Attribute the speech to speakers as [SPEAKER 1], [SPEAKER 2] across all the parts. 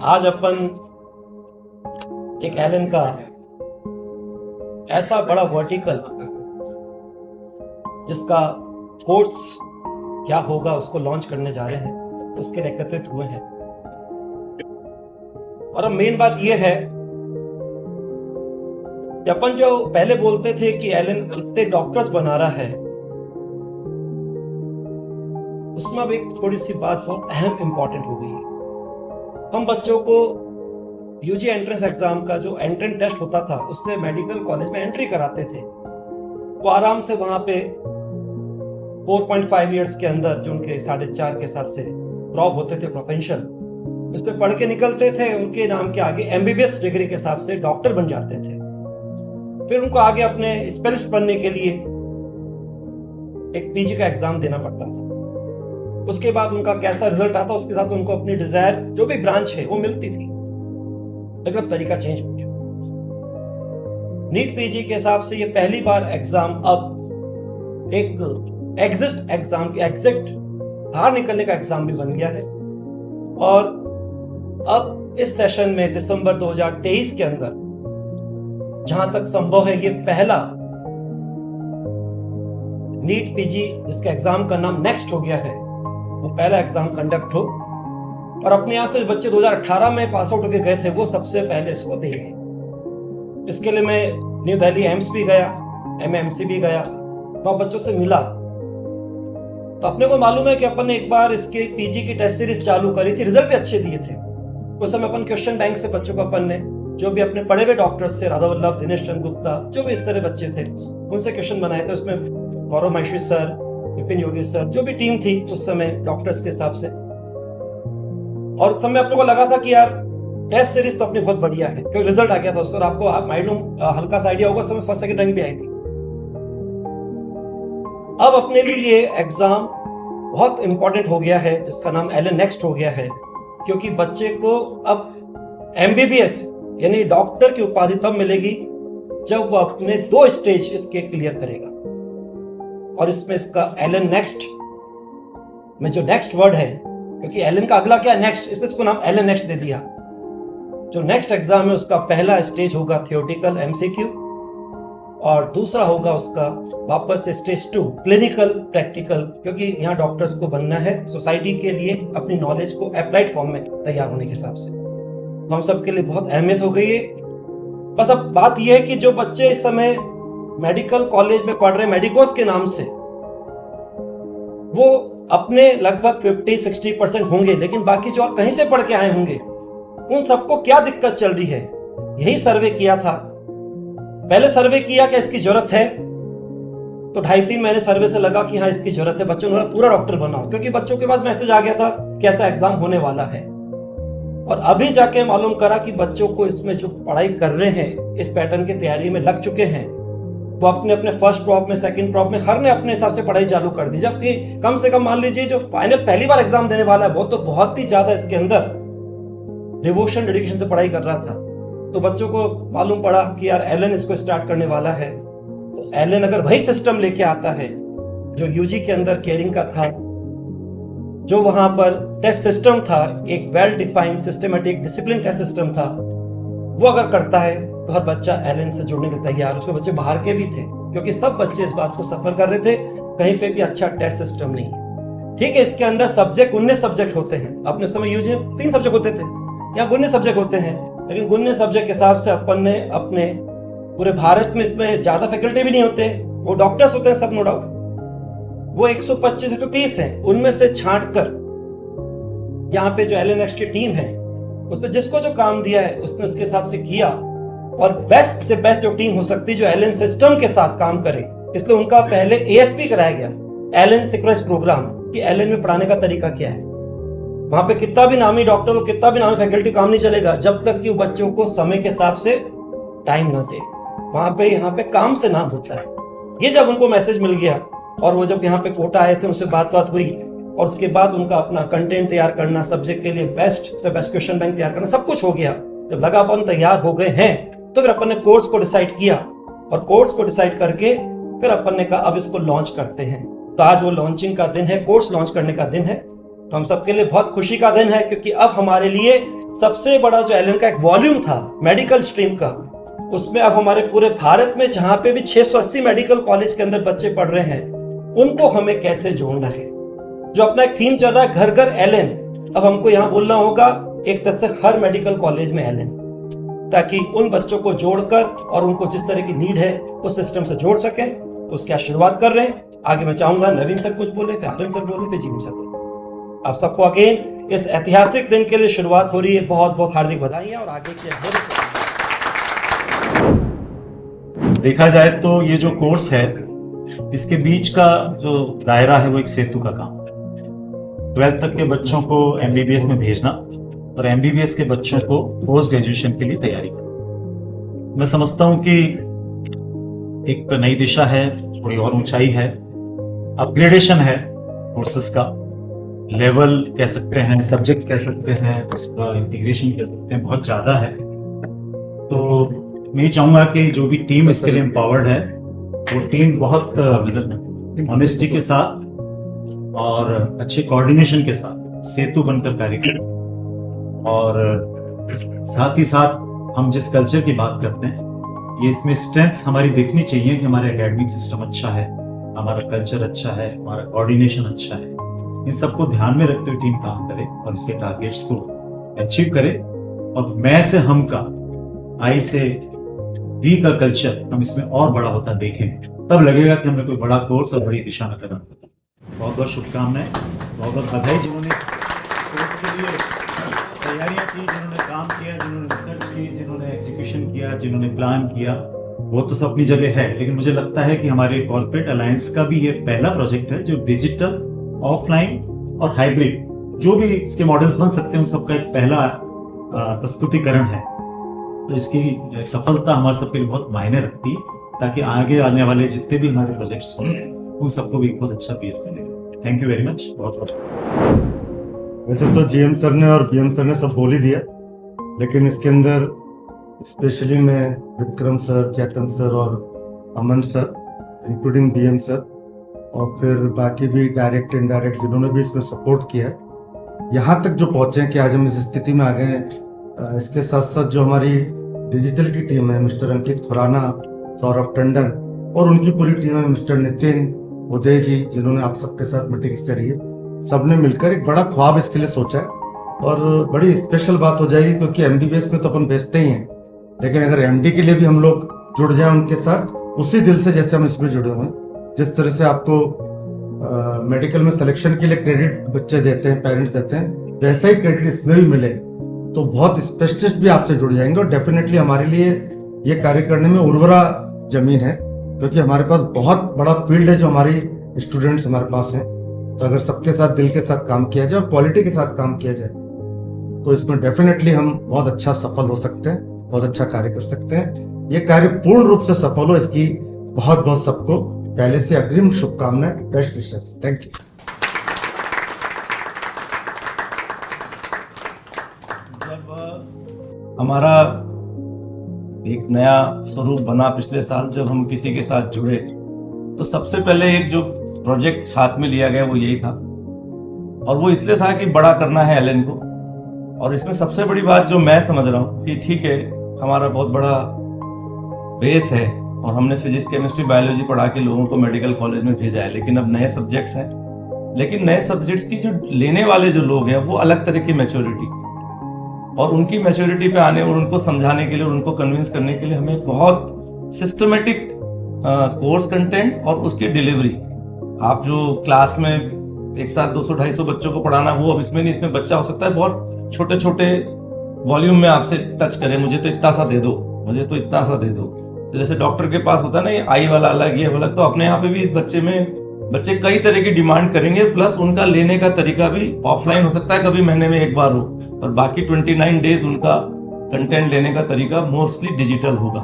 [SPEAKER 1] आज अपन एक एलन का ऐसा बड़ा वर्टिकल जिसका कोर्स क्या होगा उसको लॉन्च करने जा रहे हैं, उसके लिए एकत्रित हुए हैं। और अब मेन बात यह है कि अपन जो पहले बोलते थे कि एलन कितने डॉक्टर्स बना रहा है, उसमें अब एक थोड़ी सी बात बहुत अहम इंपॉर्टेंट हो गई है। हम बच्चों को यूजी एंट्रेंस एग्जाम का जो एंट्रेंस टेस्ट होता था उससे मेडिकल कॉलेज में एंट्री कराते थे। वो आराम से वहां पे 4.5 इयर्स के अंदर जो उनके 4.5 के हिसाब से प्रॉप होते थे प्रोफेशनल, उस पर पढ़ के निकलते थे। उनके नाम के आगे एमबीबीएस डिग्री के हिसाब से डॉक्टर बन जाते थे। फिर उनको आगे अपने स्पेशलिस्ट बनने के लिए एक पीजी का एग्जाम देना पड़ता था। उसके बाद उनका कैसा रिजल्ट आता उसके साथ उनको अपनी डिजायर जो भी ब्रांच है वो मिलती थी, लेकिन अब तरीका चेंज हो गया। नीट पीजी के हिसाब से ये पहली बार एग्जाम अब एक एग्जिस्ट एग्जाम की एग्जैक्ट बाहर निकलने का एग्जाम भी बन गया है। और अब इस सेशन में दिसंबर 2023 के अंदर जहां तक संभव है ये पहला नीट पीजी जिसका एग्जाम का नाम नेक्स्ट हो गया है वो पहला एग्जाम कंडक्ट हो। और अपने यहां से बच्चे 2018 में पास आउट होकर गए थे वो सबसे पहले इसको देंगे। इसके लिए मैं न्यू दिल्ली एम्स भी गया, एमएमसी भी गया, वहां बच्चों से मिला। तो अपने को मालूम है कि अपन ने एक बार इसके पीजी की टेस्ट सीरीज चालू करी थी, रिजल्ट भी अच्छे दिए थे। उस समय अपन क्वेश्चन बैंक से बच्चों को अपन ने जो भी अपने पढ़े हुए डॉक्टर्स थे, राधा वल्लभ, दिनेश चंद्र गुप्ता, जो भी इस तरह बच्चे थे उनसे क्वेश्चन बनाए थे। उसमें गौरव माहेश्वरी सर, विपिन योगी सर, जो भी टीम थी उस समय डॉक्टर्स के हिसाब से। और उस समय अपने को लगा था कि यार टेस्ट सीरीज तो अपनी बहुत बढ़िया है क्योंकि रिजल्ट आ गया था उससे। और आपको मालूम हल्का सा आइडिया होगा, उस समय फर्स्ट सेकंड रैंक भी आई थी। अब अपने लिए ये एग्जाम बहुत इंपॉर्टेंट हो गया है जिसका नाम एलन नेक्स्ट हो गया है, क्योंकि बच्चे को अब एमबीबीएस यानी डॉक्टर की उपाधि तब मिलेगी जब वो अपने 2 स्टेज इसके क्लियर करेगा। और इसमें इसका एलन नेक्स्ट में जो नेक्स्ट वर्ड है, क्योंकि एलन का अगला क्या है नेक्स्ट, इसलिए इसको नाम एलन नेक्स्ट दे दिया। जो नेक्स्ट एग्जाम है उसका पहला स्टेज होगा थियोरेटिकल एमसीक्यू और दूसरा होगा उसका वापस से स्टेज 2 क्लिनिकल प्रैक्टिकल, क्योंकि यहाँ डॉक्टर्स को बनना है सोसाइटी के लिए अपनी नॉलेज को अप्लाइड फॉर्म में तैयार होने के हिसाब से। हम सबके लिए बहुत अहमियत हो गई है। बस अब बात यह है कि जो बच्चे इस समय मेडिकल कॉलेज में पढ़ रहे मेडिकोस के नाम से, वो अपने लगभग 50-60% होंगे, लेकिन बाकी जो और कहीं से पढ़ के आए होंगे उन सबको क्या दिक्कत चल रही है, यही सर्वे किया था। पहले सर्वे किया कि इसकी जरूरत है, तो 2.5-3 महीने सर्वे से लगा कि हाँ इसकी जरूरत है, बच्चों ने पूरा डॉक्टर बनाओ, क्योंकि बच्चों के पास मैसेज आ गया था कि ऐसा एग्जाम होने वाला है। और अभी जाके मालूम करा कि बच्चों को इसमें जो पढ़ाई कर रहे हैं इस पैटर्न की तैयारी में लग चुके हैं, वो अपने अपने फर्स्ट प्रॉप में, सेकंड प्रॉप में हर ने अपने हिसाब से पढ़ाई चालू कर दी। जबकि कम से कम मान लीजिए जो फाइनल पहली बार एग्जाम देने वाला है वो तो बहुत ही ज्यादा इसके अंदर डिवोशन डेडिकेशन से पढ़ाई कर रहा था। तो बच्चों को मालूम पड़ा कि यार एलन इसको स्टार्ट करने वाला है, तो एलन अगर वही सिस्टम लेके आता है जो यूजी के अंदर केयरिंग का था, जो वहां पर टेस्ट सिस्टम था, एक well defined systematic discipline test system था, वो अगर करता है तो हर बच्चा एलन से जुड़ने के तैयार। उसमें बच्चे बाहर के भी थे, क्योंकि सब बच्चे इस बात को सफर कर रहे थे, कहीं पे भी अच्छा टेस्ट सिस्टम नहीं है। ठीक है, इसके अंदर सब्जेक्ट 19 सब्जेक्ट होते हैं। अपने समय यूजी 3 सब्जेक्ट होते थे, यहाँ 19 सब्जेक्ट होते हैं, लेकिन 19 सब्जेक्ट के हिसाब से अपन ने अपने पूरे भारत में इसमें ज्यादा फैकल्टी भी नहीं होते, वो डॉक्टर्स होते हैं सब, नो डाउट। वो 125-130 हैं, उनमें से छांट कर यहाँ पे जो एलन नेक्स्ट की टीम है उसमें जिसको जो काम दिया है उसने उसके हिसाब से किया। और बेस्ट से बेस्ट जो टीम हो सकती है जो एलन सिस्टम के साथ काम करे, इसलिए उनका पहले एएसपी कराया गया, एलन सिक्वेंस प्रोग्राम, कि एलन में पढ़ाने का तरीका क्या है। वहां पे कितना भी नामी डॉक्टर और कितना भी नामी फैकल्टी काम नहीं चलेगा जब तक कि वो बच्चों को समय के हिसाब से टाइम ना दे। वहां पे यहाँ पे काम से नाम होता है। ये जब उनको मैसेज मिल गया और वो जब यहाँ पे कोटा आए थे उनसे बात हुई, और उसके बाद उनका अपना कंटेंट तैयार करना, सब्जेक्ट के लिए बेस्ट से बेस्ट क्वेश्चन बैंक तैयार करना, सब कुछ हो गया। जब लगा अपन तैयार हो गए हैं तो फिर अपन ने कोर्स को डिसाइड किया, और कोर्स को डिसाइड करके फिर अपन ने कहा अब इसको लॉन्च करते हैं। तो आज वो लॉन्चिंग का दिन है, कोर्स लॉन्च करने का दिन है। तो हम सबके लिए बहुत खुशी का दिन है, क्योंकि अब हमारे लिए सबसे बड़ा जो एलन का एक वॉल्यूम था मेडिकल स्ट्रीम का, उसमें अब हमारे पूरे भारत में जहां पे भी 680 मेडिकल कॉलेज के अंदर बच्चे पढ़ रहे हैं, उनको हमें कैसे जोड़ना है। जो अपना एक थीम चल रहा है घर घर एलन, अब हमको यहाँ बोलना होगा एक तरह से हर मेडिकल कॉलेज में एलन, ताकि उन बच्चों को जोड़कर और उनको जिस तरह की नीड है उस सिस्टम से जोड़ सकें। तो उसकी आज शुरुआत कर रहे हैं। आगे मैं चाहूंगा नवीन सर कुछ बोले, फिर आर्यन सर बोले, फिर जीवन सर बोले। आप सबको अगेन इस ऐतिहासिक दिन के लिए शुरुआत हो रही है, बहुत बहुत हार्दिक बधाइयां और आगे की
[SPEAKER 2] देखा जाए तो ये जो कोर्स है, इसके बीच का जो दायरा है वो एक सेतु का काम है। 12th तक के बच्चों को MBBS में भेजना और MBBS के बच्चों को पोस्ट ग्रेजुएशन के लिए तैयारी करना। मैं समझता हूं कि एक नई दिशा है, थोड़ी और ऊंचाई है, अपग्रेडेशन है कोर्सेज का, लेवल कह सकते हैं, सब्जेक्ट कह सकते हैं, उसका इंटीग्रेशन कह सकते हैं, बहुत ज्यादा है। तो मैं ये चाहूंगा कि जो भी टीम इसके लिए एम्पावर्ड है, वो टीम बहुत ऑनेस्टी के साथ और अच्छे कोऑर्डिनेशन के साथ सेतु बनकर कार्य करे। और साथ ही साथ हम जिस कल्चर की बात करते हैं, ये इसमें स्ट्रेंथ हमारी देखनी चाहिए कि हमारा एकेडमिक सिस्टम अच्छा है, हमारा कल्चर अच्छा है, हमारा कोऑर्डिनेशन अच्छा है। इन सबको ध्यान में रखते हुए टीम काम करे और इसके टारगेट्स को अचीव करे। और मैं से हम का, आई से वी का कल्चर हम इसमें और बड़ा होता देखें, तब लगेगा कि हमने कोई बड़ा कोर्स और बड़ी दिशा में कदम रखा। बहुत बहुत शुभकामनाएं, बहुत बहुत बधाई जिन्होंने कोर्स के लिए तैयारियां की, जिन्होंने काम किया, जिन्होंने रिसर्च की, जिन्होंने एग्जीक्यूशन किया, जिन्होंने प्लान किया, वो तो सब अपनी जगह है। लेकिन मुझे लगता है कि हमारे कॉर्पोरेट अलायंस का भी ये पहला प्रोजेक्ट है जो डिजिटल, ऑफलाइन और हाइब्रिड जो भी इसके मॉडल्स बन सकते हैं उन सबका एक पहला प्रस्तुतिकरण है। तो इसकी सफलता हमारे सबके लिए बहुत मायने रखती है, ताकि आगे आने वाले जितने भी हमारे प्रोजेक्ट्स हों उन सबको भी बहुत अच्छा बेस मिलेगा। Thank you very much. बहुत बहुत
[SPEAKER 3] वैसे तो GM सर ने और BM सर ने सब बोल ही दिया, लेकिन इसके अंदर स्पेशली मैं विक्रम सर, चेतन सर और अमन सर, इंक्लूडिंग BM सर, और फिर बाकी भी डायरेक्ट इनडायरेक्ट जिन्होंने भी इसमें सपोर्ट किया है, यहाँ तक जो पहुँचे हैं कि आज हम इस स्थिति में आ गए हैं। इसके साथ साथ जो हमारी डिजिटल की टीम है, मिस्टर अंकित खुराना, सौरभ टंडन और उनकी पूरी टीम है, मिस्टर नितिन उदय जी, जिन्होंने आप सबके साथ मीटिंग्स करी है, सबने मिलकर एक बड़ा ख्वाब इसके लिए सोचा है। और बड़ी स्पेशल बात हो जाएगी, क्योंकि MBBS में तो अपन भेजते ही हैं, लेकिन अगर MD के लिए भी हम लोग जुड़ जाएं उनके साथ उसी दिल से जैसे हम इसमें जुड़े हुए हैं। जिस तरह से आपको मेडिकल में सिलेक्शन के लिए क्रेडिट बच्चे देते हैं, पेरेंट्स देते हैं, वैसा ही क्रेडिट इसमें भी मिले तो बहुत स्पेशलिस्ट भी आपसे जुड़ जाएंगे। और डेफिनेटली हमारे लिए ये कार्य करने में उर्वरा जमीन है, क्योंकि हमारे पास बहुत बड़ा फील्ड है जो हमारी स्टूडेंट्स हमारे पास हैं। तो अगर सबके साथ दिल के साथ काम किया जाए और क्वालिटी के साथ काम किया जाए तो इसमें डेफिनेटली हम बहुत अच्छा सफल हो सकते हैं, बहुत अच्छा कार्य कर सकते हैं। ये कार्य पूर्ण रूप से सफल हो, इसकी बहुत बहुत सबको पहले से अग्रिम शुभकामनाएं, बेस्ट विशेस। Thank you.
[SPEAKER 2] जब हमारा एक नया स्वरूप बना पिछले साल, जब हम किसी के साथ जुड़े, तो सबसे पहले एक जो प्रोजेक्ट हाथ में लिया गया वो यही था, और वो इसलिए था कि बड़ा करना है एलन को। और इसमें सबसे बड़ी बात जो मैं समझ रहा हूँ कि ठीक है, हमारा बहुत बड़ा बेस है और हमने फिजिक्स, केमिस्ट्री, बायोलॉजी पढ़ा के लोगों को मेडिकल कॉलेज में भेजा है, लेकिन अब नए सब्जेक्ट्स हैं। लेकिन नए सब्जेक्ट्स की जो लेने वाले जो लोग हैं वो अलग तरह की मैच्योरिटी, और उनकी मैच्योरिटी पे आने और उनको समझाने के लिए और उनको कन्विंस करने के लिए हमें बहुत सिस्टमेटिक कोर्स कंटेंट और उसकी डिलीवरी। आप जो क्लास में एक साथ 200-250 बच्चों को पढ़ाना, वो अब इसमें नहीं। इसमें बच्चा हो सकता है बहुत छोटे छोटे वॉल्यूम में आपसे टच करे, मुझे तो इतना सा दे दो, मुझे तो इतना सा दे दो। तो जैसे डॉक्टर के पास होता है ना, ये आई वाला अलग, ये अलग, तो अपने यहाँ पे भी इस बच्चे कई तरह की डिमांड करेंगे, प्लस उनका लेने का तरीका भी ऑफलाइन हो सकता है, कभी महीने में एक बार हो, और बाकी 29 डेज उनका कंटेंट लेने का तरीका मोस्टली डिजिटल होगा।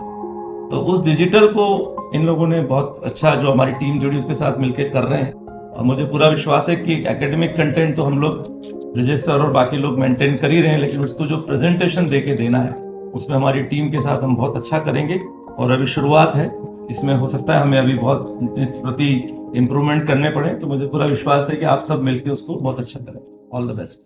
[SPEAKER 2] तो उस डिजिटल को इन लोगों ने बहुत अच्छा, जो हमारी टीम जुड़ी उसके साथ मिलकर कर रहे हैं। और मुझे पूरा विश्वास है कि एकेडमिक कंटेंट तो हम लोग रिजेश सर और बाकी लोग मेंटेन कर ही रहे हैं, लेकिन उसको जो प्रेजेंटेशन देके देना है उसमें हमारी टीम के साथ हम बहुत अच्छा करेंगे। और अभी शुरुआत है, इसमें हो सकता है हमें अभी बहुत प्रति इम्प्रूवमेंट करने पड़े, तो मुझे पूरा विश्वास है कि आप सब मिलकर उसको बहुत अच्छा करें। All the best.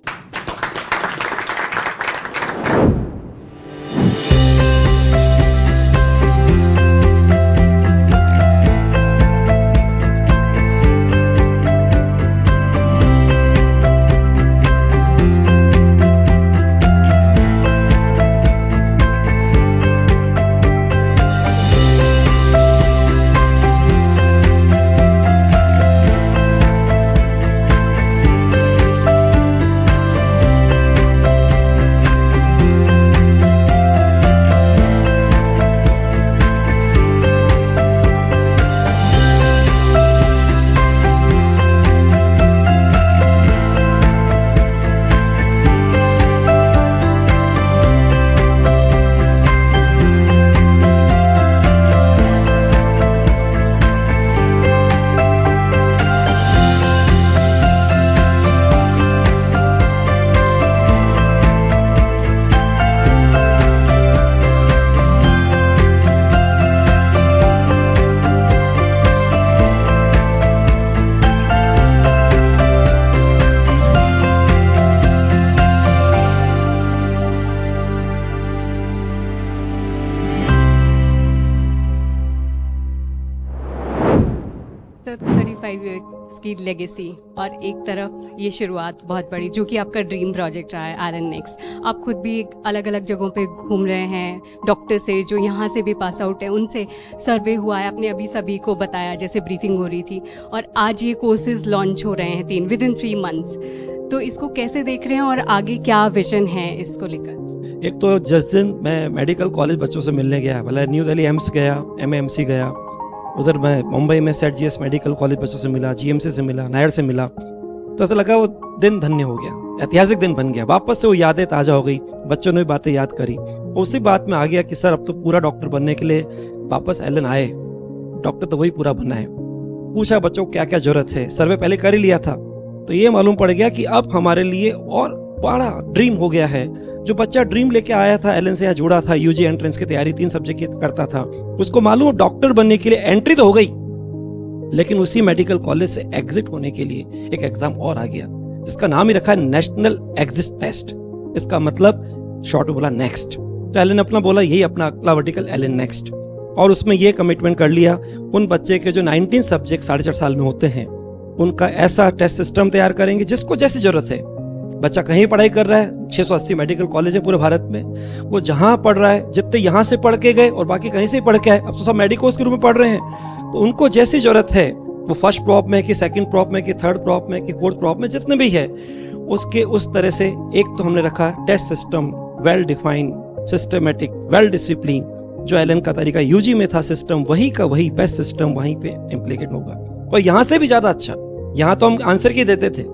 [SPEAKER 4] Sir 35 years की लेगेसी और एक तरफ ये शुरुआत बहुत बड़ी, जो कि आपका ड्रीम प्रोजेक्ट रहा है एलन नेक्स्ट। आप खुद भी अलग अलग जगहों पे घूम रहे हैं, डॉक्टर से जो यहाँ से भी पास आउट है उनसे सर्वे हुआ है, आपने अभी सभी को बताया जैसे ब्रीफिंग हो रही थी, और आज ये कोर्सेज लॉन्च हो रहे हैं 3 विद इन 3 मंथ्स। तो इसको कैसे देख रहे हैं और आगे क्या विजन है इसको लेकर?
[SPEAKER 1] एक तो जिस दिन मैं मेडिकल कॉलेज बच्चों से मिलने गया, भले न्यू दिल्ली एम्स गया, MAMC गया, उधर मैं मुंबई में सेट GS मेडिकल कॉलेज बच्चों से मिला, GMC से मिला, नायर से मिला, तो ऐसा लगा वो दिन धन्य हो गया, ऐतिहासिक दिन बन गया। वापस से वो यादें ताज़ा हो गई, बच्चों ने भी बातें याद करी। उसी बात में आ गया कि सर अब तो पूरा डॉक्टर बनने के लिए वापस एलन आए, डॉक्टर तो वही पूरा बना है। पूछा बच्चों को क्या क्या जरूरत है, सर्वे पहले कर ही लिया था, तो ये मालूम पड़ गया कि अब हमारे लिए और बड़ा ड्रीम हो गया है। जो बच्चा ड्रीम लेके आया था, एलन से यहाँ जुड़ा था, UG एंट्रेंस की तैयारी 3 सब्जेक्ट की करता था, उसको मालूम डॉक्टर बनने के लिए एंट्री तो हो गई, लेकिन उसी मेडिकल कॉलेज से एग्जिट होने के लिए एक एग्जाम और आ गया, जिसका नाम ही रखा है नेशनल एग्जिट टेस्ट। इसका मतलब शॉर्ट में बोला नेक्स्ट। तो एलन अपना बोला यही अपना अगला वर्टिकल एलन नेक्स्ट, और उसमें ये कमिटमेंट कर लिया उन बच्चे के जो 19 सब्जेक्ट 4.5 साल में होते हैं, उनका ऐसा टेस्ट सिस्टम तैयार करेंगे जिसको जैसी जरूरत है। बच्चा कहीं पढ़ाई कर रहा है, 680 मेडिकल कॉलेज है पूरे भारत में, वो जहां पढ़ रहा है, जितने यहां से पढ़ के गए और बाकी कहीं से पढ़ के आए, अब तो सब मेडिकोस के रूप में पढ़ रहे हैं, तो उनको जैसी जरूरत है, वो फर्स्ट प्रॉप में कि सेकंड प्रॉप में कि थर्ड प्रॉप में कि फोर्थ प्रॉप में, जितने भी है उसके उस तरह से एक तो हमने रखा test system well defined, systematic, well discipline. जो एलन का तरीका UG में था सिस्टम, वही का वही बेस्ट सिस्टम वहीं पे इम्प्लीकेट होगा, और यहाँ से भी ज्यादा अच्छा। यहाँ तो हम आंसर की देते थे,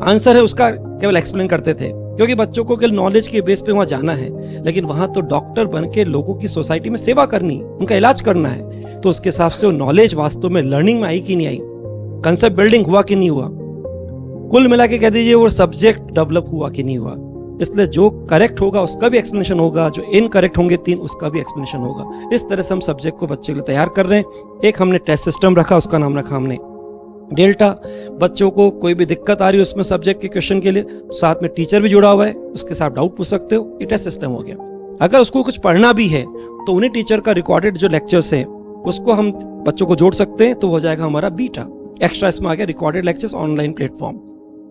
[SPEAKER 1] आंसर है उसका केवल एक्सप्लेन करते थे, क्योंकि बच्चों को केवल नॉलेज के बेस पे वहां जाना है, लेकिन वहां तो डॉक्टर बन के लोगों की सोसाइटी में सेवा करनी, उनका इलाज करना है। तो उसके हिसाब से वो नॉलेज वास्तव में लर्निंग में आई कि नहीं आई, कंसेप्ट बिल्डिंग हुआ कि नहीं हुआ, कुल मिला के कह दीजिए वो सब्जेक्ट डेवलप हुआ कि नहीं हुआ। इसलिए जो करेक्ट होगा उसका भी एक्सप्लेनेशन होगा, जो इनकरेक्ट होंगे 3 उसका भी एक्सप्लेनेशन होगा। इस तरह से हम सब्जेक्ट को बच्चे के लिए तैयार कर रहे हैं। एक हमने टेस्ट सिस्टम रखा, उसका नाम रखा हमने डेल्टा। बच्चों को कोई भी दिक्कत आ रही है उसमें सब्जेक्ट के क्वेश्चन के लिए, साथ में टीचर भी जुड़ा हुआ है, उसके साथ डाउट पूछ सकते हो, ये टेस्ट सिस्टम हो गया। अगर उसको कुछ पढ़ना भी है तो उन्हीं टीचर का रिकॉर्डेड जो लेक्चर्स है उसको हम बच्चों को जोड़ सकते हैं, तो हो जाएगा हमारा बीटा। एक्स्ट्रा इसमें आ गया रिकॉर्डेड लेक्चर्स ऑनलाइन प्लेटफॉर्म।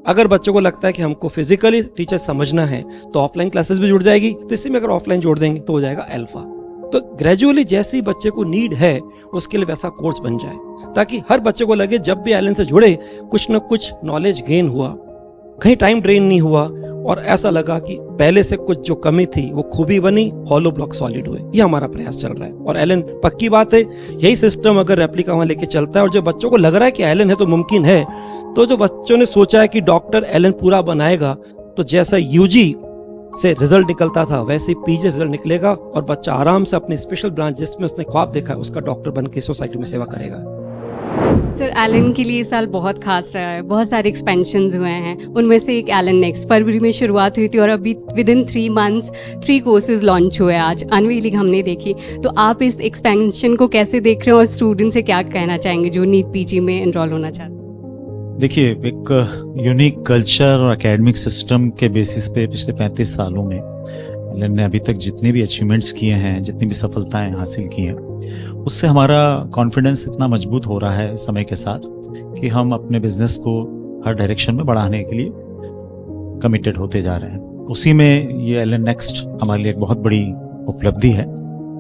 [SPEAKER 1] अगर बच्चों को लगता है कि हमको फिजिकली टीचर समझना है तो ऑफलाइन क्लासेस भी जुड़ जाएगी, तो इसी में अगर ऑफलाइन जोड़ देंगे तो हो जाएगा अल्फा। तो ग्रेजुअली जैसी बच्चे को नीड है उसके लिए वैसा कोर्स बन जाए, ताकि हर बच्चे को लगे जब भी एलन से जुड़े कुछ न कुछ नॉलेज गेन हुआ, कहीं टाइम ड्रेन नहीं हुआ, और ऐसा लगा कि पहले से कुछ जो कमी थी वो खूबी बनी, हॉलो ब्लॉक सॉलिड हुए। ये हमारा प्रयास चल रहा है। और एलन पक्की बात है, यही सिस्टम अगर रेप्लिका वहां लेके चलता है और जो बच्चों को लग रहा है कि एलन है तो मुमकिन है, तो जो बच्चों ने सोचा है कि डॉक्टर एलन पूरा बनाएगा, तो जैसा UG से रिजल्ट निकलता था वैसे PG रिजल्ट निकलेगा, और बच्चा आराम से अपनी स्पेशल ब्रांच जिसमें उसने ख्वाब देखा उसका डॉक्टर बन के सोसाइटी में सेवा करेगा।
[SPEAKER 4] सर एलन के लिए इस साल बहुत खास रहा है, बहुत सारे एक्सपेंशंस हुए हैं, उनमें से एक एलन नेक्स्ट फरवरी में शुरुआत हुई थी और अभी with in 3 months 3 courses launch हुए। आज अनवीलिंग हमने देखी, तो आप इस एक्सपेंशन को कैसे देख रहे हैं और स्टूडेंट से क्या कहना चाहेंगे जो नीट PG में एनरोल होना चाहते हैं?
[SPEAKER 2] देखिए, एक यूनिक कल्चर और एकेडमिक सिस्टम के बेसिस पे पिछले 35 सालों में एलन ने अभी तक जितने भी अचीवमेंट्स किए हैं, जितनी भी सफलताएं हासिल की हैं, उससे हमारा कॉन्फिडेंस इतना मजबूत हो रहा है समय के साथ कि हम अपने बिजनेस को हर डायरेक्शन में बढ़ाने के लिए कमिटेड होते जा रहे हैं। उसी में ये एलन नेक्स्ट हमारे लिए एक बहुत बड़ी उपलब्धि है,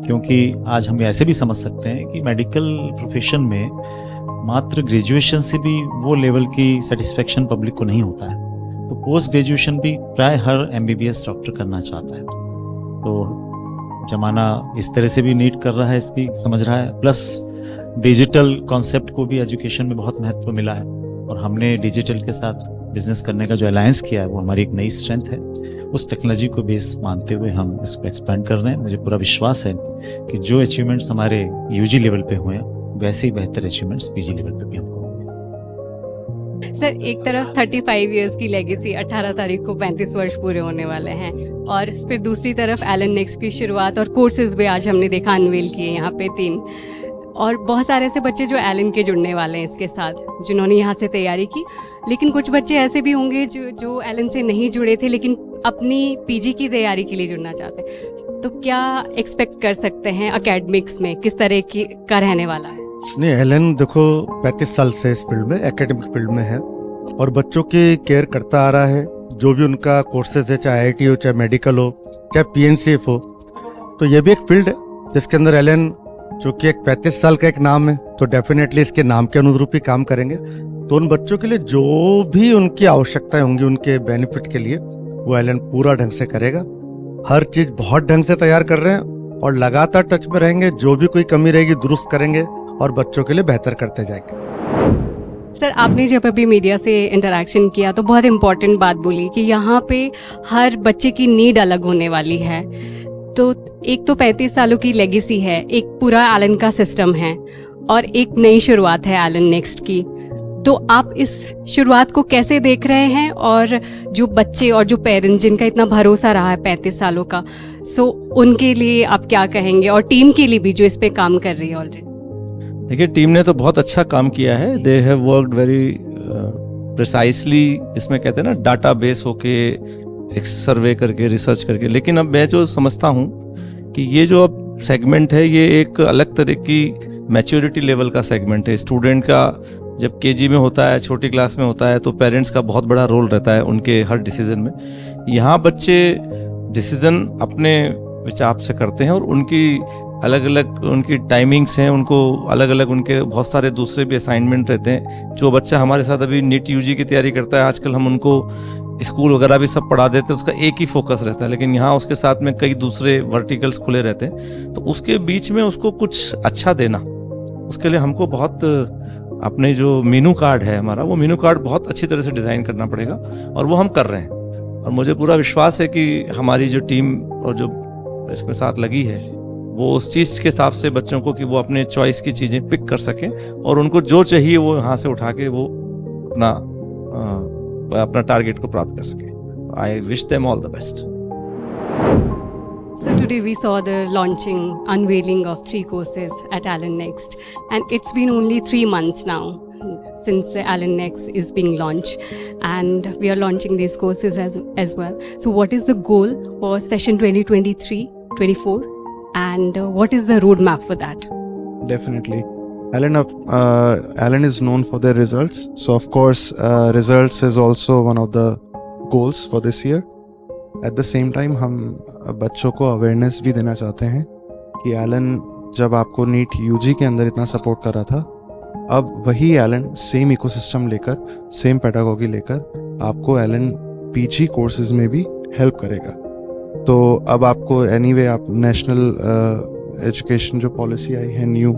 [SPEAKER 2] क्योंकि आज हम ऐसे भी समझ सकते हैं कि मेडिकल प्रोफेशन में मात्र ग्रेजुएशन से भी वो लेवल की सेटिस्फेक्शन पब्लिक को नहीं होता है। तो पोस्ट ग्रेजुएशन भी प्राय हर MBBS डॉक्टर करना चाहता है। तो जमाना इस तरह से भी नीड कर रहा है, इसकी समझ रहा है, प्लस डिजिटल कॉन्सेप्ट को भी एजुकेशन में बहुत महत्व मिला है, और हमने डिजिटल के साथ बिजनेस करने का जो अलायंस किया है वो हमारी एक नई स्ट्रेंथ है। उस टेक्नोलॉजी को बेस मानते हुए हम इसको एक्सपेंड कर रहे हैं। मुझे पूरा विश्वास है कि जो अचीवमेंट्स हमारे UG लेवल पे हुए हैं वैसे ही बेहतर अचीवमेंट्स PG लेवल पे भी हमको होंगे।
[SPEAKER 4] सर एक तरफ 35 इयर्स की लेगेसी, 18 तारीख को 35 वर्ष पूरे होने वाले हैं, और फिर दूसरी तरफ एलन नेक्स्ट की शुरुआत और कोर्सेज भी आज हमने देखा अनवील किए यहाँ पे 3, और बहुत सारे ऐसे बच्चे जो एलन के जुड़ने वाले हैं इसके साथ, जिन्होंने यहाँ से तैयारी की। लेकिन कुछ बच्चे ऐसे भी होंगे जो एलन से नहीं जुड़े थे लेकिन अपनी PG की तैयारी के लिए जुड़ना चाहते हैं। तो क्या एक्सपेक्ट कर सकते हैं एकेडमिक्स में, किस तरह की का रहने वाला है?
[SPEAKER 3] नहीं, एलन देखो 35 साल से इस फील्ड में, एकेडमिक फील्ड में है और बच्चों की केयर करता आ रहा है। जो भी उनका कोर्सेज है, चाहे आईआईटी हो, चाहे मेडिकल हो, चाहे पीएनसीएफ हो, तो ये भी एक फील्ड है जिसके अंदर एलन, जो कि एक 35 साल का एक नाम है, तो डेफिनेटली इसके नाम के अनुरूप ही काम करेंगे। तो उन बच्चों के लिए जो भी उनकी आवश्यकताएं होंगी, उनके बेनिफिट के लिए, वो एलन पूरा ढंग से करेगा। हर चीज बहुत ढंग से तैयार कर रहे हैं और लगातार टच में रहेंगे। जो भी कोई कमी रहेगी दुरुस्त करेंगे और बच्चों के लिए बेहतर करते जाएंगे।
[SPEAKER 4] सर, आपने जब अभी मीडिया से इंटरेक्शन किया तो बहुत इम्पोर्टेंट बात बोली कि यहाँ पे हर बच्चे की नीड अलग होने वाली है। तो एक तो 35 सालों की लेगेसी है, एक पूरा एलन का सिस्टम है और एक नई शुरुआत है एलन नेक्स्ट की। तो आप इस शुरुआत को कैसे देख रहे हैं, और जो बच्चे और जो पेरेंट्स जिनका इतना भरोसा रहा है 35 सालों का, सो उनके लिए आप क्या कहेंगे, और टीम के लिए भी जो इस पे काम कर रही है ऑलरेडी?
[SPEAKER 5] देखिए, टीम ने तो बहुत अच्छा काम किया है। They have worked very precisely, इसमें कहते हैं ना डाटा बेस होके, एक सर्वे करके, रिसर्च करके। लेकिन अब मैं जो समझता हूँ कि ये जो अब सेगमेंट है, ये एक अलग तरह की मैच्योरिटी लेवल का सेगमेंट है। स्टूडेंट का जब केजी में होता है, छोटी क्लास में होता है, तो पेरेंट्स का बहुत बड़ा रोल रहता है उनके हर डिसीजन में। यहाँ बच्चे डिसीजन अपने विचार से करते हैं और उनकी अलग अलग उनकी टाइमिंग्स हैं, उनको अलग अलग उनके बहुत सारे दूसरे भी असाइनमेंट रहते हैं। जो बच्चा हमारे साथ अभी नीट यूजी की तैयारी करता है, आजकल हम उनको स्कूल वगैरह भी सब पढ़ा देते हैं, उसका एक ही फोकस रहता है। लेकिन यहाँ उसके साथ में कई दूसरे वर्टिकल्स खुले रहते हैं, तो उसके बीच में उसको कुछ अच्छा देना, उसके लिए हमको बहुत अपने जो मेनू कार्ड है हमारा, वो मेनू कार्ड बहुत अच्छी तरह से डिज़ाइन करना पड़ेगा, और वो हम कर रहे हैं। और मुझे पूरा विश्वास है कि हमारी जो टीम और जो इसके साथ लगी है, वो उस चीज़ के हिसाब से बच्चों को कि वो अपने चॉइस की चीज़ें पिक कर सकें और उनको जो चाहिए वो यहाँ से उठा के वो अपना टारगेट को प्राप्त कर सकें। I wish them all the best.
[SPEAKER 4] So today we saw the launching, unveiling of 3 courses at Allen Next, and it's been only 3 months now since the Allen Next is being launched, and we are launching these courses as well. So what is the goal for session 2023-24, and what is the roadmap for that?
[SPEAKER 6] Definitely. Allen is known for their results. So of course, results is also one of the goals for this year. At the same time, हम बच्चों को awareness भी देना चाहते हैं कि Elon जब आपको नीट यूजी के अंदर इतना सपोर्ट कर रहा था, अब वही एलन सेम इकोसिस्टम लेकर, सेम पेडागोगी लेकर आपको एलन पीजी कोर्सेज में भी हेल्प करेगा। तो अब आपको एनीवे आप नेशनल एजुकेशन जो पॉलिसी आई है न्यू,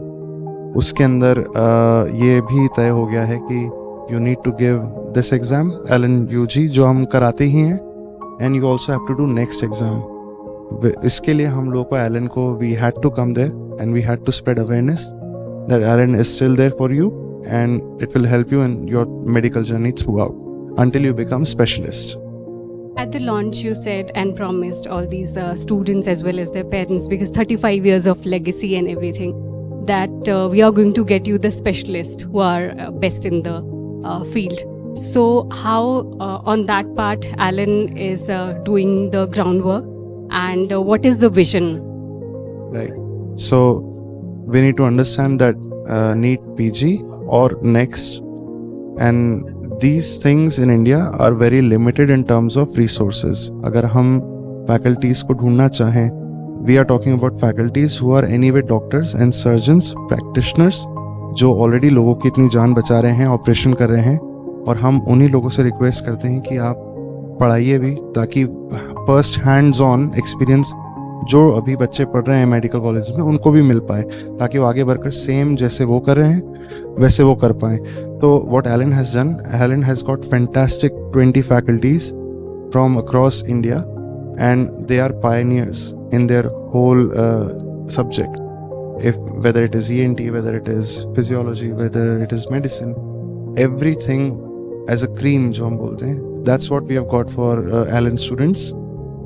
[SPEAKER 6] उसके अंदर ये भी तय हो गया है कि you need to give this exam Allen UG, जो हम कराते ही हैं, and you also have to do next exam. इसके लिए हम लोग को एलन को we had to come there and we had to spread awareness that Allen is still there for you and it will help you in your medical journey throughout until you become specialist.
[SPEAKER 4] At the launch, you said and promised all these students as well as their parents, because 35 years of legacy and everything, that we are going to get you the specialists who are best in the field. So how on that part Allen is doing the groundwork, and what is the vision?
[SPEAKER 6] Right. So we need to understand that NEET PG or next, and these things in India are very limited in terms of resources. अगर हम faculties को ढूंढना चाहें, we are talking about faculties who are anyway doctors and surgeons, practitioners, जो already लोगों की इतनी जान बचा रहे हैं, ऑपरेशन कर रहे हैं, और हम उन्हीं लोगों से रिक्वेस्ट करते हैं कि आप पढ़ाइए भी, ताकि फर्स्ट हैंड्स ऑन एक्सपीरियंस जो अभी बच्चे पढ़ रहे हैं मेडिकल कॉलेज में उनको भी मिल पाए, ताकि वो आगे बढ़कर सेम जैसे वो कर रहे हैं वैसे वो कर पाएँ। तो what Allen has done, Allen has got fantastic 20 faculties from across India and they are pioneers in their whole subject, whether it is ENT, whether it is physiology, whether it is medicine, everything as a cream जो हम बोलते हैं, that's what we have got for Allen students,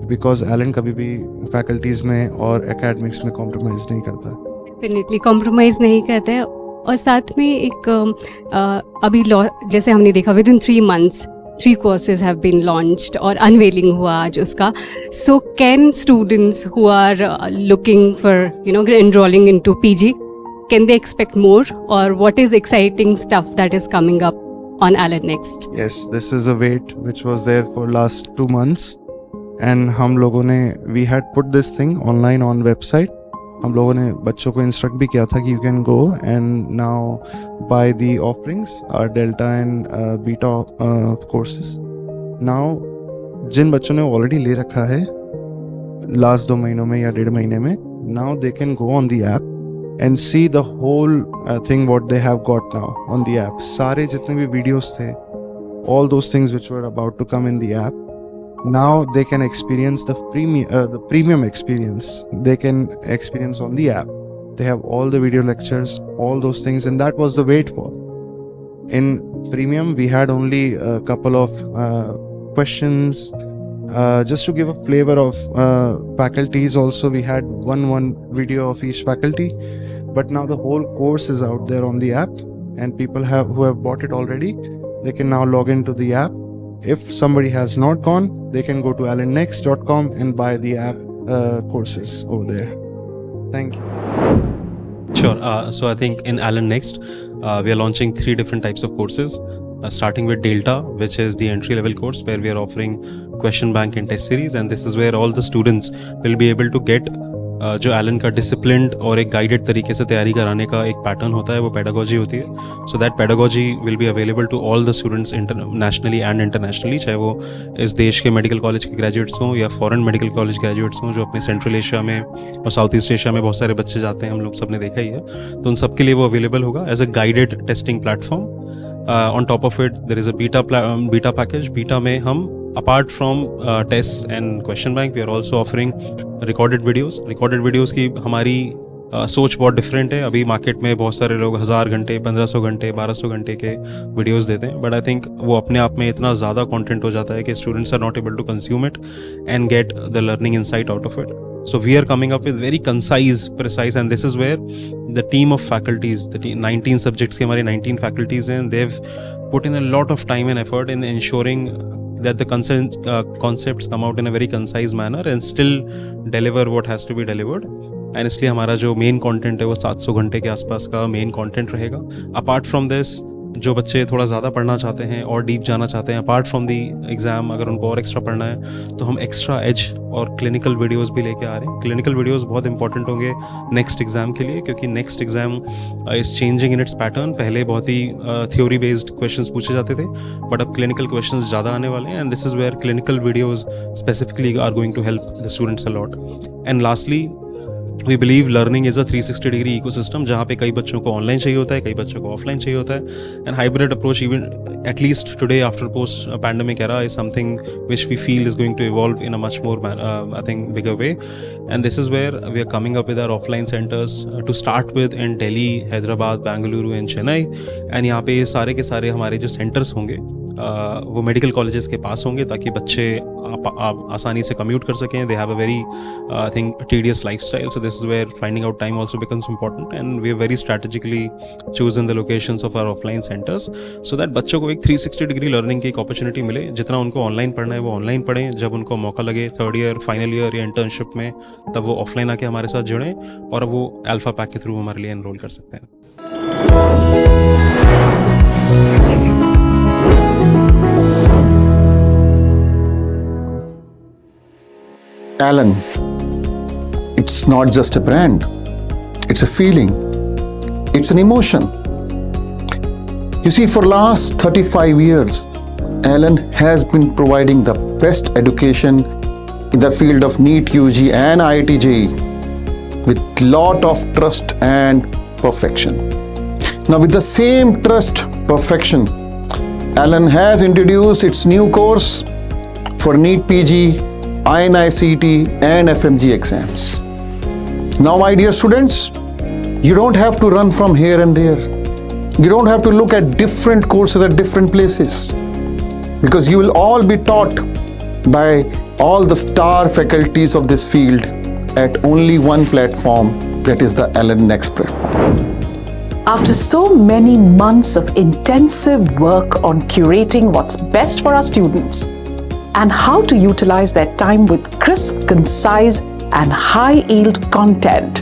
[SPEAKER 6] because Allen कभी भी faculties में और academics में compromise नहीं करता।
[SPEAKER 4] Definitely compromise नहीं करते हैं, और साथ में एक अभी जैसे हमने देखा within 3 months 3 courses have been launched और unveiling हुआ आज उसका. So can students who are looking for enrolling into PG can they expect more, or what is exciting stuff that is coming up on Allen Next?
[SPEAKER 6] Yes, this is a wait which was there for last 2 months, and हम लोगों ने we had put this thing online on website. हम लोगों ने बच्चों को instruct भी किया था कि you can go and now buy the offerings, our Delta and Beta courses. Now जिन बच्चों ने ऑलरेडी ले रखा है लास्ट 2 महीनों में या 1.5 महीने में, now they can go on the app and see the whole thing what they have got now on the app. सारे जितने भी videos थे, all those things which were about to come in the app, now they can experience the premium experience. They can experience on the app. They have all the video lectures, all those things, and that was the wait for. In premium, we had only a couple of questions. Just to give a flavor of faculties, also we had one video of each faculty, but now the whole course is out there on the app, and people who have bought it already, they can now log into the app. If somebody has not gone, they can go to allennext.com and buy the app courses over there. Thank you.
[SPEAKER 7] Sure. So I think in Allen Next, we are launching 3 different types of courses. Starting with Delta, which is the entry level course where we are offering question bank and test series, and this is where all the students will be able to get जो एलन का disciplined और एक guided तरीके से तैयारी कराने का एक पैटर्न होता है, वो पेडागोजी होती है. So that pedagogy will be available to all the students nationally and internationally, चाहे वो इस देश के मेडिकल कॉलेज के ग्रेजुएट्स हों या फॉरेन मेडिकल कॉलेज ग्रेजुएट्स हों, जो अपने सेंट्रल एशिया में और साउथ ईस्ट एशिया में बहुत सारे बच्चे जाते हैं, हम लोग सब ने देखा ही है. तो उन सब के लिए वो अवेलेबल होगा as a guided testing platform. On top of it, there is a beta package. Beta में हम apart from tests and question bank, we are also offering recorded videos. Recorded videos की हमारी सोच बहुत डिफरेंट है. अभी market में बहुत सारे लोग 1000 घंटे, 1500 घंटे, 1200 घंटे के वीडियोस देते हैं, बट आई थिंक वो अपने आप में इतना ज़्यादा कंटेंट हो जाता है कि students are not able to consume it and get the learning insight out of it. So we are coming up with very concise, precise, and this is where the team of faculties, 19 subjects के हमारे 19 faculties हैं, they've put in a lot of time and effort in ensuring that the concepts come out in a very concise manner and still deliver what has to be delivered. And इसलिए हमारा जो main content है वो 700 घंटे के आसपास का main content रहेगा. अपार्ट फ्रॉम दिस, जो बच्चे थोड़ा ज़्यादा पढ़ना चाहते हैं और डीप जाना चाहते हैं, अपार्ट फ्रॉम दी एग्ज़ाम, अगर उनको और एक्स्ट्रा पढ़ना है तो हम एक्स्ट्रा एज और क्लिनिकल वीडियोस भी लेके आ रहे हैं. क्लिनिकल वीडियोस बहुत इंपॉर्टेंट होंगे नेक्स्ट एग्ज़ाम के लिए, क्योंकि next exam is changing in its pattern. पहले बहुत ही थ्योरी बेस्ड क्वेश्चंस पूछे जाते थे, बट अब क्लिनिकल क्वेश्चंस ज़्यादा आने वाले हैं, and this is where clinical videos specifically are going to help the students a lot. And lastly, we believe learning is a 360 degree ecosystem, जहाँ पे कई बच्चों को ऑनलाइन चाहिए होता है, कई बच्चों को ऑफलाइन चाहिए होता है, and hybrid approach even at least today after post pandemic era is something which we feel is going to evolve in a much more I think bigger way. And this is where we are coming up with our offline centres to start with in Delhi, Hyderabad, Bengaluru and Chennai. And यहाँ पे सारे के सारे हमारे जो centres होंगे वो medical colleges के पास होंगे, ताकि बच्चे आसानी से कम्यूट कर सकें. They have a very I think tedious lifestyle, so this is where finding out time also becomes important, and we have very strategically chosen the locations of our offline centers so that बच्चों को एक 360 degree learning की एक opportunity मिले. जितना उनको online पढ़ना है वो ऑनलाइन पढ़ें, जब उनको मौका लगे 3rd ईयर, फाइनल ईयर या इंटर्नशिप में, तब वो ऑफलाइन आके हमारे साथ जुड़ें और अब वो अल्फा पैक के थ्रू हमारे लिए एनरोल कर सकते हैं.
[SPEAKER 8] Allen, it's not just a brand, it's a feeling, it's an emotion. You see, for last 35 years, Allen has been providing the best education in the field of NEET UG and IIT JEE with lot of trust and perfection. Now, with the same trust, perfection, Allen has introduced its new course for NEET PG, INI-CET and FMG exams. Now, my dear students, you don't have to run from here and there. You don't have to look at different courses at different places, because you will all be taught by all the star faculties of this field at only one platform, that is the Allen Next platform.
[SPEAKER 9] After so many months of intensive work on curating what's best for our students and how to utilize their time with crisp, concise, and high-yield content,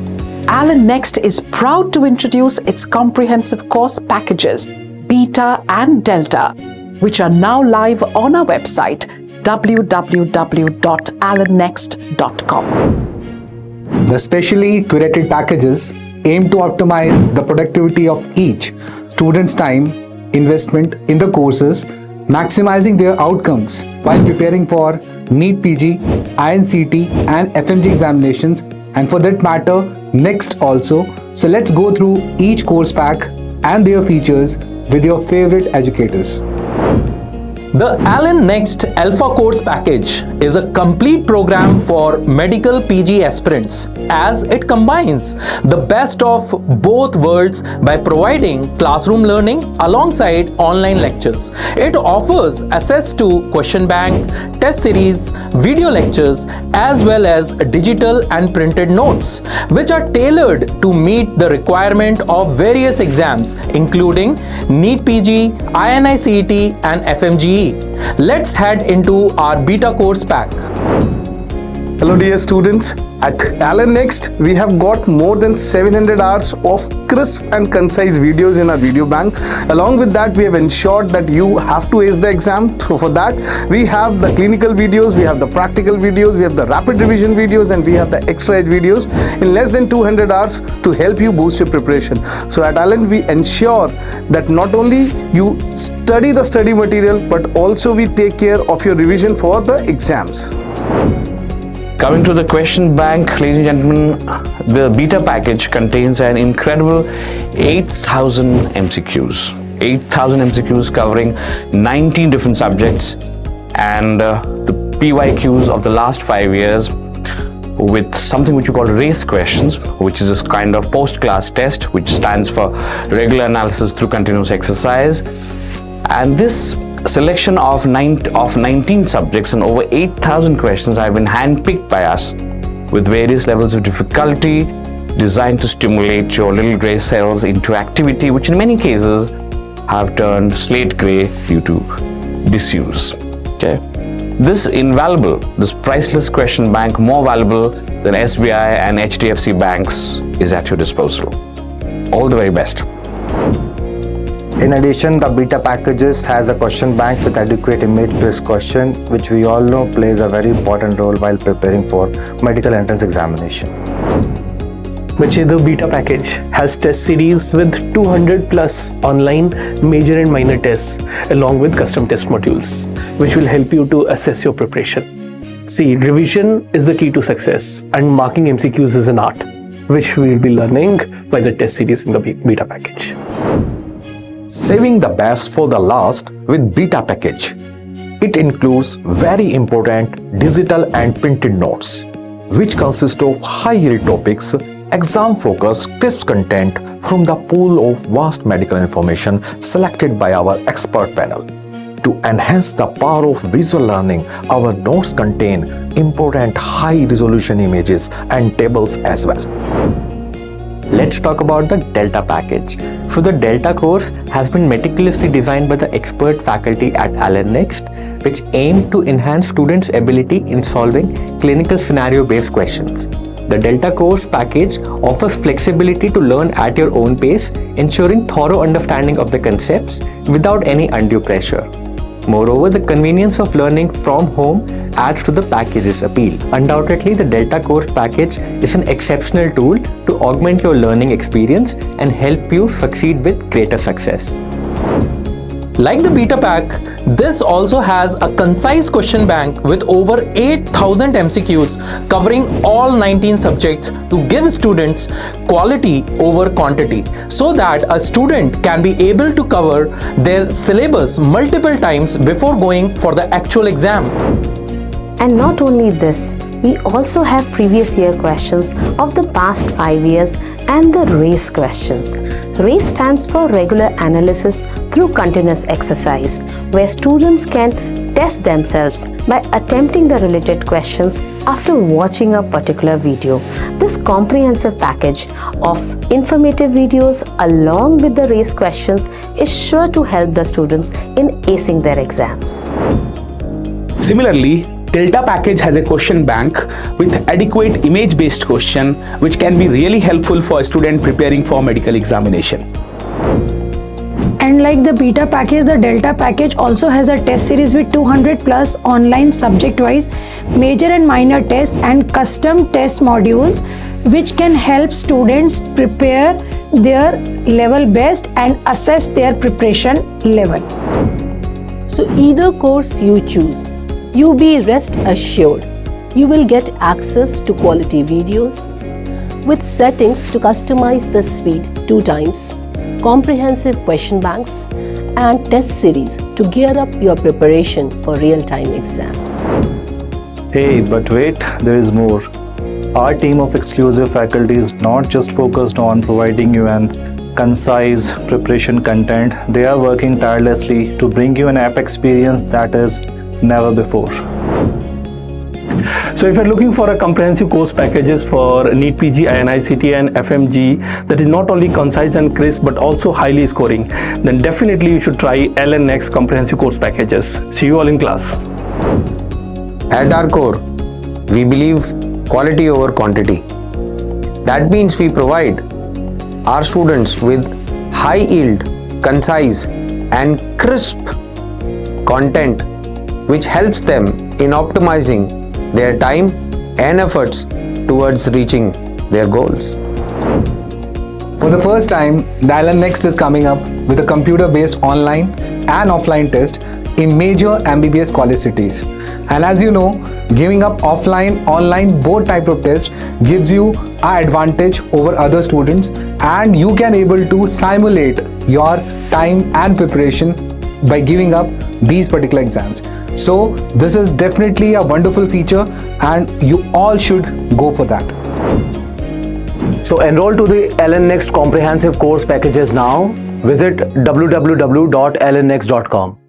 [SPEAKER 9] Alan Next is proud to introduce its comprehensive course packages, Beta and Delta, which are now live on our website, www.alannext.com.
[SPEAKER 10] The specially curated packages aim to optimize the productivity of each student's time investment in the courses, maximizing their outcomes while preparing for NEET PG, INCT and FMG examinations, and for that matter, Next also. So let's go through each course pack and their features with your favorite educators.
[SPEAKER 11] The Alan Next Alpha Course Package is a complete program for medical PG aspirants, as it combines the best of both worlds by providing classroom learning alongside online lectures. It offers access to question bank, test series, video lectures, as well as digital and printed notes, which are tailored to meet the requirement of various exams, including NEET PG, INICET and FMGE. Let's head into our beta course pack.
[SPEAKER 12] Hello dear students, at Alan Next we have got more than 700 hours of crisp and concise videos in our video bank. Along with that, we have ensured that you have to ace the exam. So for that, we have the clinical videos, we have the practical videos, we have the rapid revision videos, and we have the extra edge videos in less than 200 hours to help you boost your preparation. So at Alan, we ensure that not only you study the study material, but also we take care of your revision for the exams.
[SPEAKER 13] Coming to the question bank, ladies and gentlemen, the beta package contains an incredible 8,000 MCQs. 8,000 MCQs covering 19 different subjects and the PYQs of the last 5 years with something which we call race questions, which is a kind of post-class test which stands for regular analysis through continuous exercise. And this selection of 19 subjects and over 8,000 questions have been handpicked by us with various levels of difficulty, designed to stimulate your little grey cells into activity, which in many cases have turned slate grey due to disuse. Okay, this priceless question bank, more valuable than SBI and HDFC banks, is at your disposal. All the very best.
[SPEAKER 14] In addition, the beta packages has a question bank with adequate image-based question, which we all know plays a very important role while preparing for medical entrance examination.
[SPEAKER 15] Machedo Beta Package has test series with 200 plus online major and minor tests along with custom test modules, which will help you to assess your preparation. See, revision is the key to success and marking MCQs is an art, which we will be learning by the test series in the beta package.
[SPEAKER 10] Saving the best for the last with beta package. It includes very important digital and printed notes, which consist of high-yield topics, exam-focused crisp content from the pool of vast medical information selected by our expert panel. To enhance the power of visual learning, our notes contain important high-resolution images and tables as well.
[SPEAKER 16] Let's talk about the Delta package. So the Delta course has been meticulously designed by the expert faculty at Alan Next, which aim to enhance students' ability in solving clinical scenario-based questions. The Delta course package offers flexibility to learn at your own pace, ensuring thorough understanding of the concepts without any undue pressure. Moreover, the convenience of learning from home adds to the package's appeal. Undoubtedly, the Delta course package is an exceptional tool to augment your learning experience and help you succeed with greater success.
[SPEAKER 11] Like the beta pack, this also has a concise question bank with over 8,000 MCQs covering all 19 subjects to give students quality over quantity, so that a student can be able to cover their syllabus multiple times before going for the actual exam.
[SPEAKER 17] And not only this, we also have previous year questions of the past 5 years and the RACE questions. RACE stands for Regular Analysis Through Continuous Exercise, where students can test themselves by attempting the related questions after watching a particular video. This comprehensive package of informative videos along with the RACE questions is sure to help the students in acing their exams.
[SPEAKER 10] Similarly,
[SPEAKER 12] Delta package has a question bank with adequate image-based question which can be really helpful for a student preparing for medical examination.
[SPEAKER 18] And like the beta package, the Delta package also has a test series with 200 plus online subject-wise major and minor tests and custom test modules which can help students prepare their level best and assess their preparation level.
[SPEAKER 19] So either course you choose, you be rest assured you will get access to quality videos with settings to customize the speed 2 times, comprehensive question banks and test series to gear up your preparation for real-time exam.
[SPEAKER 20] Hey, but wait, there is more. Our team of exclusive faculty is not just focused on providing you an concise preparation content. They are working tirelessly to bring you an app experience that is never before.
[SPEAKER 15] So if you're looking for a comprehensive course packages for NEET PG, INICT and FMG that is not only concise and crisp but also highly scoring, then definitely you should try LN Next comprehensive course packages. See you all in class.
[SPEAKER 21] At our core, we believe quality over quantity. That means we provide our students with high yield, concise and crisp content which helps them in optimizing their time and efforts towards reaching their goals.
[SPEAKER 22] For the first time, the LN Next is coming up with a computer-based online and offline test in major MBBS college cities. And as you know, giving up offline, online, both type of tests gives you an advantage over other students, and you can able to simulate your time and preparation by giving up these particular exams. So this is definitely a wonderful feature and you all should go for that.
[SPEAKER 23] So enroll to the LN Next comprehensive course packages now. Visit www.lnnext.com.